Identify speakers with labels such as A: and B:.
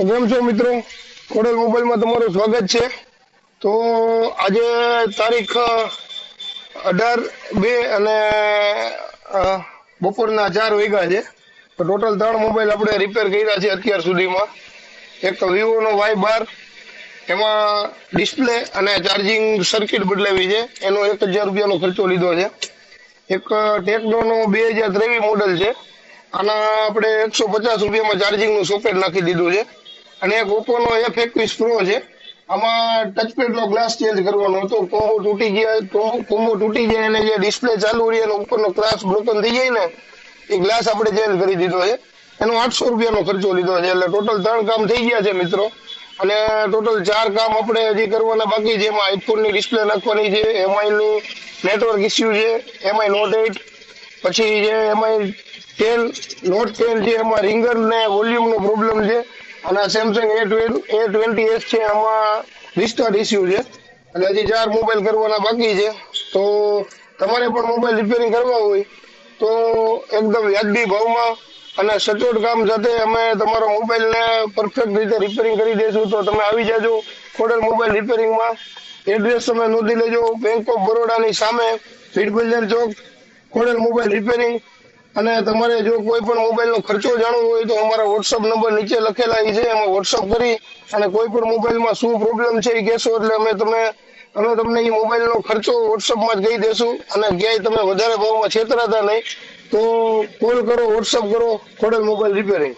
A: તો કેમ છો મિત્રો? ખોડલ મોબાઈલમાં તમારું સ્વાગત છે। તો આજે તારીખ 18/2 અને બપોરના 4 વાગ્યા છે। તો ટોટલ 3 મોબાઈલ આપણે રિપેર કર્યા છે અત્યાર સુધીમાં। એક વિવોનો Y12, એમાં ડિસ્પ્લે અને ચાર્જિંગ સર્કિટ બદલાવી છે, એનો 1000 રૂપિયાનો ખર્ચો લીધો છે। એક ટેકનોનો 2023 મોડલ છે, આના આપણે 150 રૂપિયામાં ચાર્જિંગનું સોકેટ નાખી દીધું છે। અને એક ઓપ્પોનો F21 પ્રો છે, આમાં ટચપેડનો ગ્લાસ ચેન્જ કરવાનો હતો। કોમ્બો તૂટી જાય અને જે ડિસ્પ્લે ચાલુ રહી અને ઉપરનો ગ્લાસ બ્રોકન થઈ જાય ને, એ ગ્લાસ આપણે ચેન્જ કરી દીધો છે। એનો 800 રૂપિયાનો ખર્ચો લીધો છે। એટલે ટોટલ 3 કામ થઈ ગયા છે મિત્રો, અને ટોટલ 4 કામ આપણે હજી કરવાના બાકી છે। એમાં આઈફોનની ડિસ્પ્લે નાખવાની છે, એમઆઈની નેટવર્ક ઇસ્યુ છે, એમઆઈ નોટ 8, પછી જે એમઆઈ 10 નોટ 10 છે, એમાં રિંગર ને વોલ્યુમનો પ્રોબ્લેમ છે। અને સેમસંગ A20s છે, આમાં રિસ્ટાર્ટ ઇસ્યુ છે। એટલે હજી 4 મોબાઈલ કરવાના બાકી છે। તો તમારે પણ મોબાઈલ રિપેરિંગ કરવા હોય તો એકદમ વ્યાજબી ભાવમાં અને સચોટ કામ સાથે અમે તમારો મોબાઈલને પરફેક્ટ રીતે રિપેરિંગ કરી દઈશું। તો તમે આવી જાજો ખોડલ મોબાઈલ રિપેરિંગમાં। એડ્રેસ તમે નોંધી લેજો, બેંક ઓફ બરોડાની સામે, વીરબજાર ચોક, ખોડલ મોબાઈલ રિપેરિંગ। અને તમારે જો કોઈ પણ મોબાઈલનો ખર્ચો જાણવો હોય તો અમારા વોટ્સઅપ નંબર નીચે લખેલા છે, એમાં વોટ્સઅપ કરી અને કોઈ પણ મોબાઈલમાં શું પ્રોબ્લેમ છે એ કહેશો એટલે અમે તમને એ મોબાઈલનો ખર્ચો વોટ્સઅપમાં જ કહી દેશું। અને ક્યાંય તમે વધારે ભાવમાં છેતરાતા નહીં, તો કોલ કરો, વોટ્સઅપ કરો, ખોડલ મોબાઈલ રિપેરિંગ।